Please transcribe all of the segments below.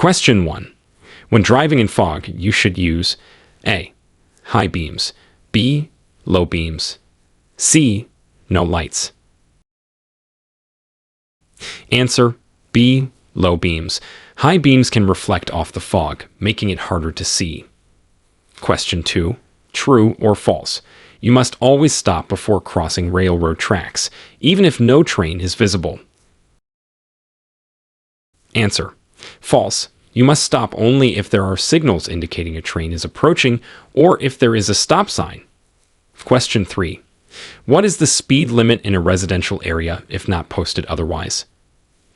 Question 1. When driving in fog, you should use A. High beams, B. Low beams, C. No lights. Answer B. Low beams. High beams can reflect off the fog, making it harder to see. Question 2. True or false? You must always stop before crossing railroad tracks, even if no train is visible. Answer. False. You must stop only if there are signals indicating a train is approaching or if there is a stop sign. Question 3. What is the speed limit in a residential area if not posted otherwise?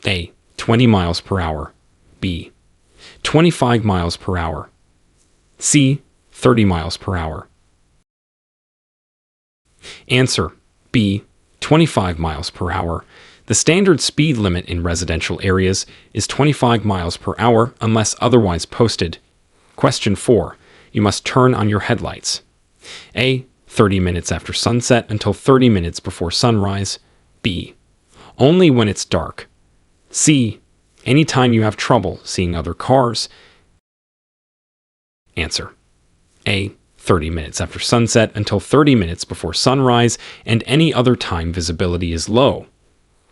A. 20 miles per hour. B. 25 miles per hour. C. 30 miles per hour. Answer B. 25 miles per hour. The standard speed limit in residential areas is 25 miles per hour unless otherwise posted. Question 4. You must turn on your headlights. A. 30 minutes after sunset until 30 minutes before sunrise. B. Only when it's dark. C. Anytime you have trouble seeing other cars. Answer. A. 30 minutes after sunset until 30 minutes before sunrise and any other time visibility is low.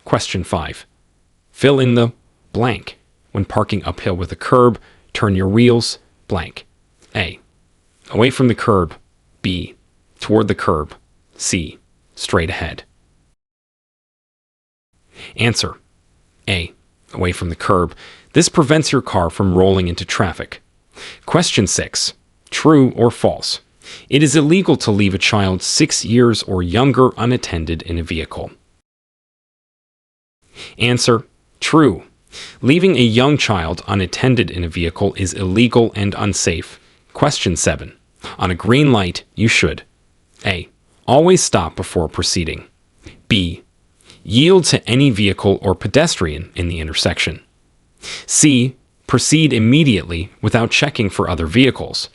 Question 5. Fill in the blank. When parking uphill with a curb, turn your wheels blank. A. Away from the curb. B. Toward the curb. C. Straight ahead. Answer. A. Away from the curb. This prevents your car from rolling into traffic. Question 6. True or false? It is illegal to leave a child 6 years or younger unattended in a vehicle. Answer. True. Leaving a young child unattended in a vehicle is illegal and unsafe. Question 7. On a green light, you should A. Always stop before proceeding. B. Yield to any vehicle or pedestrian in the intersection. C. Proceed immediately without checking for other vehicles.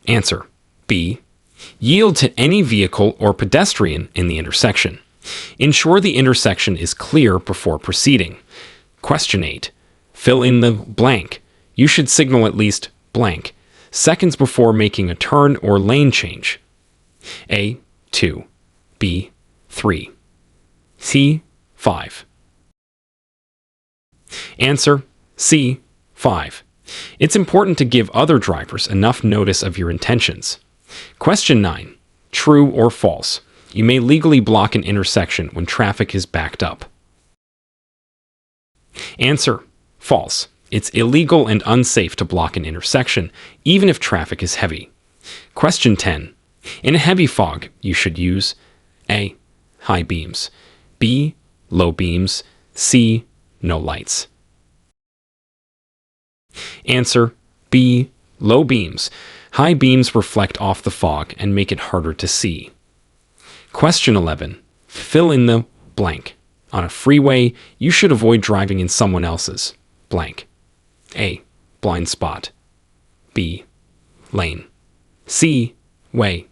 Answer. B. Yield to any vehicle or pedestrian in the intersection. Ensure the intersection is clear before proceeding. Question 8. Fill in the blank. You should signal at least blank seconds before making a turn or lane change. A. 2. B. 3. C. 5. Answer. C. 5. It's important to give other drivers enough notice of your intentions. Question 9. True or false? You may legally block an intersection when traffic is backed up. Answer. False. It's illegal and unsafe to block an intersection, even if traffic is heavy. Question 10. In a heavy fog, you should use A. High beams. B. Low beams. C. No lights. Answer. B. Low beams. High beams reflect off the fog and make it harder to see. Question 11. Fill in the blank. On a freeway, you should avoid driving in someone else's blank. A. Blind spot. B. Lane. C. Way.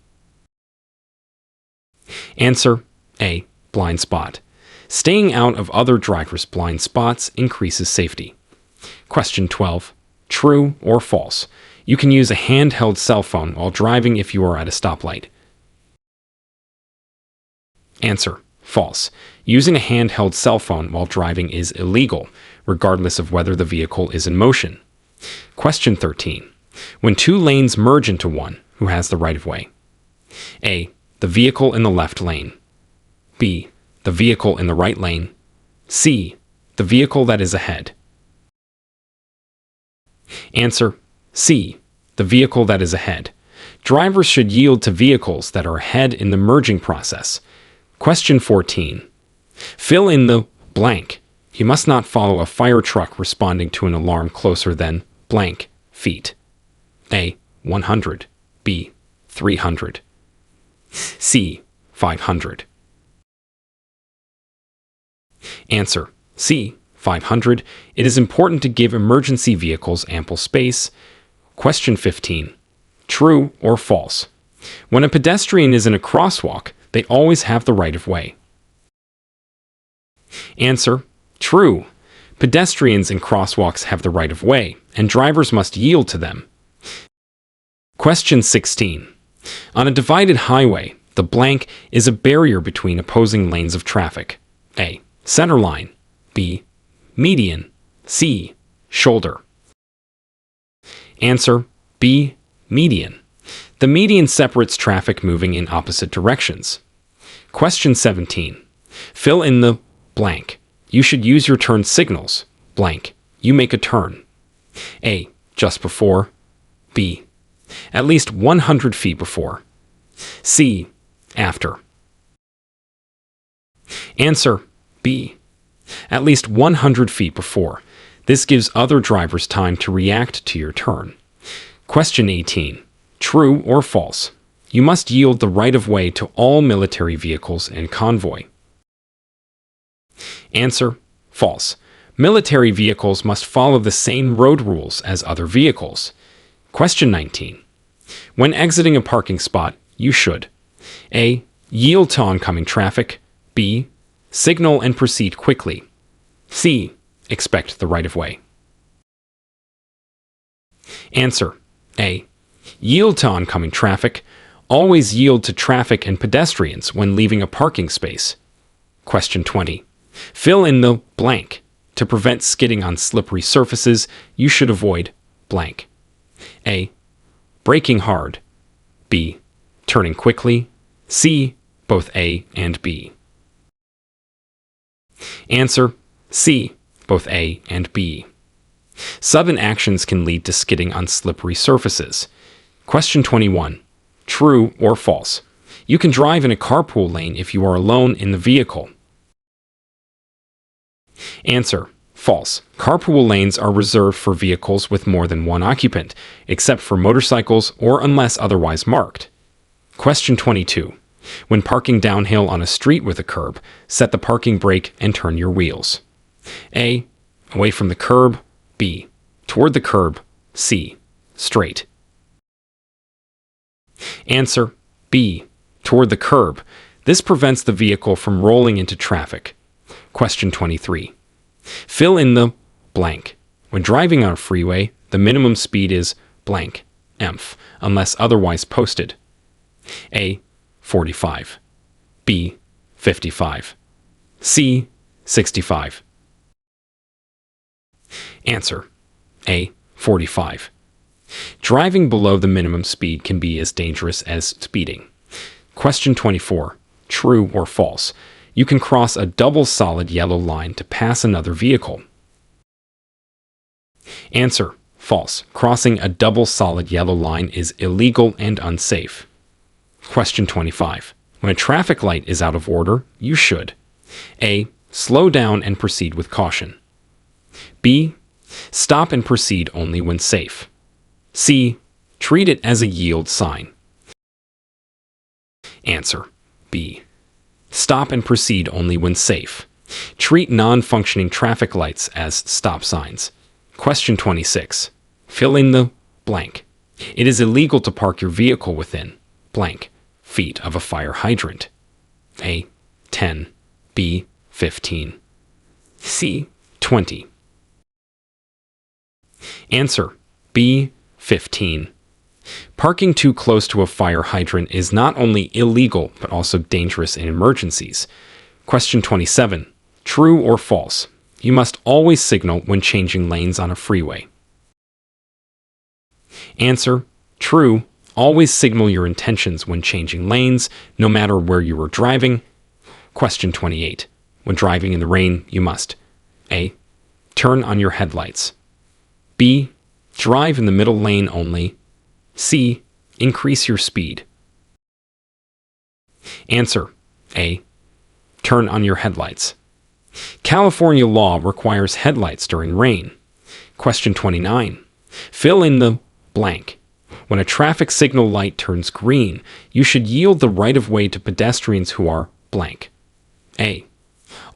Answer. A. Blind spot. Staying out of other drivers' blind spots increases safety. Question 12. True or false? You can use a handheld cell phone while driving if you are at a stoplight. Answer. False. Using a handheld cell phone while driving is illegal, regardless of whether the vehicle is in motion. Question 13. When two lanes merge into one, who has the right-of-way? A. The vehicle in the left lane. B. The vehicle in the right lane. C. The vehicle that is ahead. Answer. C. The vehicle that is ahead. Drivers should yield to vehicles that are ahead in the merging process. Question 14. Fill in the blank. You must not follow a fire truck responding to an alarm closer than blank feet. A. 100. B. 300. C. 500. Answer. C. 500. It is important to give emergency vehicles ample space. Question 15. True or false? When a pedestrian is in a crosswalk, they always have the right of way. Answer. True. Pedestrians in crosswalks have the right of way, and drivers must yield to them. Question 16. On a divided highway, the blank is a barrier between opposing lanes of traffic. A. Center line. B. Median. C. Shoulder. Answer B. Median. The median separates traffic moving in opposite directions. Question 17. Fill in the blank. You should use your turn signals. Blank. You make a turn. A. Just before. B. At least 100 feet before. C. After. Answer B. At least 100 feet before. This gives other drivers time to react to your turn. Question 18. True or false? You must yield the right of way to all military vehicles and convoy. Answer false. Military vehicles must follow the same road rules as other vehicles. Question 19. When exiting a parking spot, you should A. Yield to oncoming traffic. B. Signal and proceed quickly. C. Expect the right of way. Answer A. Yield to oncoming traffic. Always yield to traffic and pedestrians when leaving a parking space. Question 20. Fill in the blank. To prevent skidding on slippery surfaces, you should avoid blank. A. Braking hard. B. Turning quickly. C. Both A and B. Answer C. Both A and B. Sudden actions can lead to skidding on slippery surfaces. Question 21. True or false? You can drive in a carpool lane if you are alone in the vehicle. Answer. False. Carpool lanes are reserved for vehicles with more than one occupant, except for motorcycles or unless otherwise marked. Question 22. When parking downhill on a street with a curb, set the parking brake and turn your wheels. A. Away from the curb. B. Toward the curb. C. Straight. Answer B. Toward the curb. This prevents the vehicle from rolling into traffic. Question 23. Fill in the blank. When driving on a freeway, the minimum speed is blank, emph, unless otherwise posted. A. 45. B. 55. C. 65. Answer A. 45. Driving below the minimum speed can be as dangerous as speeding. Question 24. True or false? You can cross a double solid yellow line to pass another vehicle. Answer. False. Crossing a double solid yellow line is illegal and unsafe. Question 25. When a traffic light is out of order, you should A. Slow down and proceed with caution. B. Stop and proceed only when safe. C. Treat it as a yield sign. Answer B. Stop and proceed only when safe. Treat non-functioning traffic lights as stop signs. Question 26. Fill in the blank. It is illegal to park your vehicle within blank feet of a fire hydrant. A. 10. B. 15. C. 20. Answer B. 15. Parking too close to a fire hydrant is not only illegal, but also dangerous in emergencies. Question 27. True or false? You must always signal when changing lanes on a freeway. Answer. True. Always signal your intentions when changing lanes, no matter where you are driving. Question 28. When driving in the rain, you must A. Turn on your headlights. B. Drive in the middle lane only. C. Increase your speed. Answer A. Turn on your headlights. California law requires headlights during rain. Question 29. Fill in the blank. When a traffic signal light turns green, you should yield the right of way to pedestrians who are blank. A.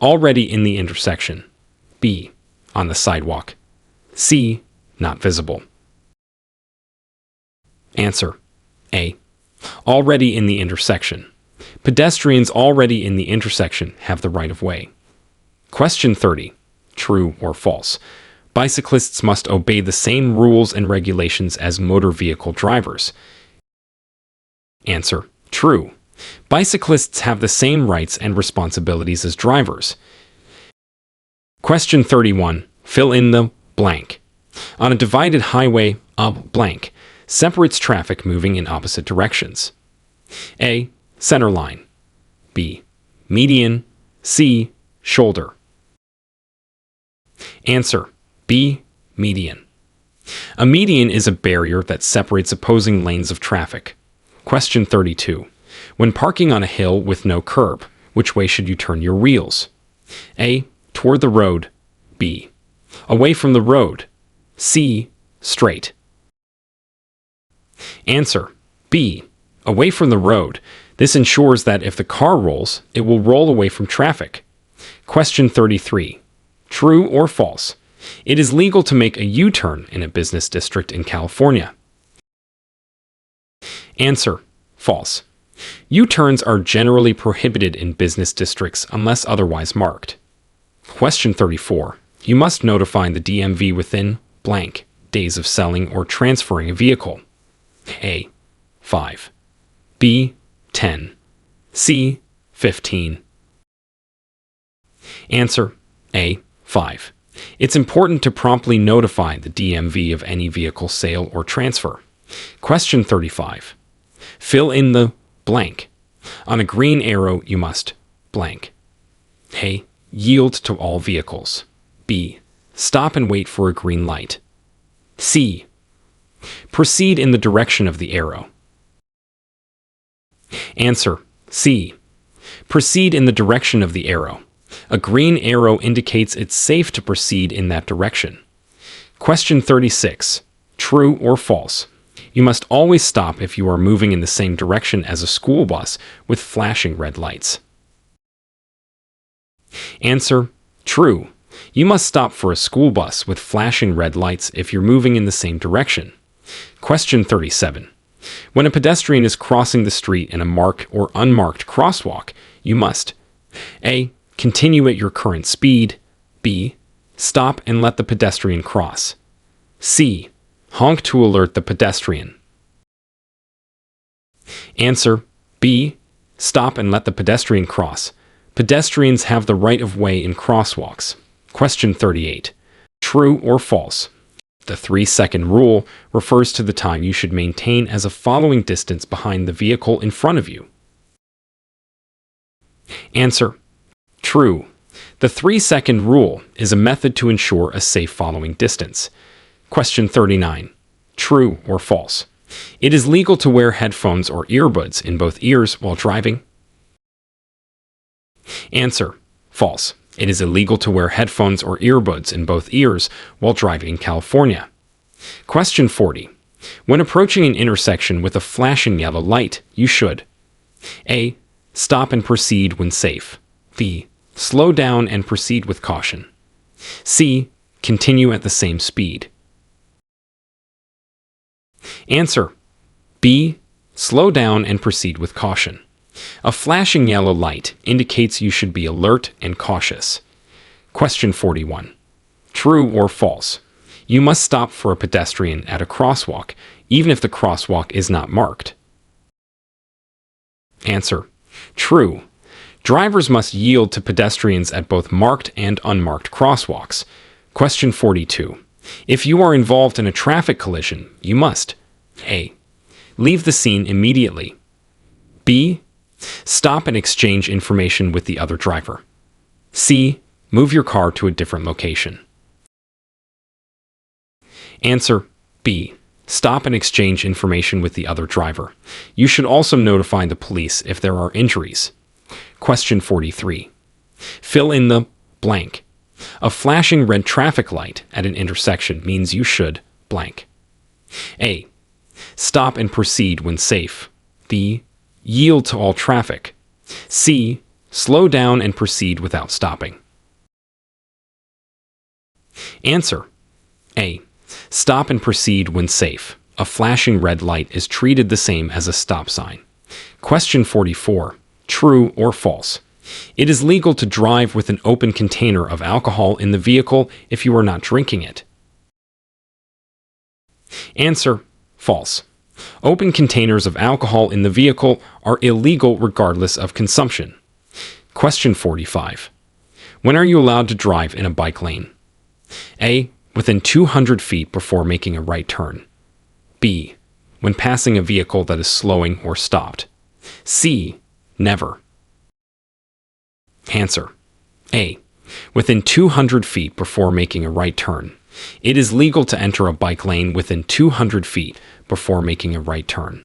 Already in the intersection. B. On the sidewalk. C. Not visible. Answer A. Already in the intersection. Pedestrians already in the intersection have the right of way. Question 30. True or false? Bicyclists must obey the same rules and regulations as motor vehicle drivers. Answer: true. Bicyclists have the same rights and responsibilities as drivers. Question 31. Fill in the blank. On a divided highway, a blank separates traffic moving in opposite directions. A. Center line. B. Median. C. Shoulder. Answer: B. Median. A median is a barrier that separates opposing lanes of traffic. Question 32. When parking on a hill with no curb, which way should you turn your wheels? A. Toward the road. B. Away from the road. C. Straight. Answer: B. Away from the road. This ensures that if the car rolls, it will roll away from traffic. Question 33. True or false? It is legal to make a U-turn in a business district in California. Answer: false. U-turns are generally prohibited in business districts unless otherwise marked. Question 34. You must notify the DMV within blank days of selling or transferring a vehicle. A. 5. B. 10. C. 15. Answer: A. 5. It's important to promptly notify the DMV of any vehicle sale or transfer. Question 35. Fill in the blank. On a green arrow, you must blank. A. Yield to all vehicles. B. Stop and wait for a green light. C. Proceed in the direction of the arrow. Answer: C. Proceed in the direction of the arrow. A green arrow indicates it's safe to proceed in that direction. Question 36. True or false? You must always stop if you are moving in the same direction as a school bus with flashing red lights. Answer: true. You must stop for a school bus with flashing red lights if you're moving in the same direction. Question 37. When a pedestrian is crossing the street in a marked or unmarked crosswalk, you must A. Continue at your current speed. B. Stop and let the pedestrian cross. C. Honk to alert the pedestrian. Answer: B. Stop and let the pedestrian cross. Pedestrians have the right of way in crosswalks. Question 38. True or false? The 3-second rule refers to the time you should maintain as a following distance behind the vehicle in front of you. Answer: true. The 3-second rule is a method to ensure a safe following distance. Question 39. True or false? It is legal to wear headphones or earbuds in both ears while driving. Answer: false. It is illegal to wear headphones or earbuds in both ears while driving in California. Question 40. When approaching an intersection with a flashing yellow light, you should A. Stop and proceed when safe. B. Slow down and proceed with caution. C. Continue at the same speed. Answer: B. Slow down and proceed with caution. A flashing yellow light indicates you should be alert and cautious. Question 41. True or false? You must stop for a pedestrian at a crosswalk, even if the crosswalk is not marked. Answer: true. Drivers must yield to pedestrians at both marked and unmarked crosswalks. Question 42. If you are involved in a traffic collision, you must A. Leave the scene immediately. B. Stop and exchange information with the other driver. C. Move your car to a different location. Answer: B. Stop and exchange information with the other driver. You should also notify the police if there are injuries. Question 43. Fill in the blank. A flashing red traffic light at an intersection means you should blank. A. Stop and proceed when safe. B. Yield to all traffic. C. Slow down and proceed without stopping. Answer: A. Stop and proceed when safe. A flashing red light is treated the same as a stop sign. Question 44. True or false? It is legal to drive with an open container of alcohol in the vehicle if you are not drinking it. Answer: false. Open containers of alcohol in the vehicle are illegal regardless of consumption. Question 45. When are you allowed to drive in a bike lane? A. Within 200 feet before making a right turn. B. When passing a vehicle that is slowing or stopped. C. Never. Answer: A. Within 200 feet before making a right turn. It is legal to enter a bike lane within 200 feet before making a right turn.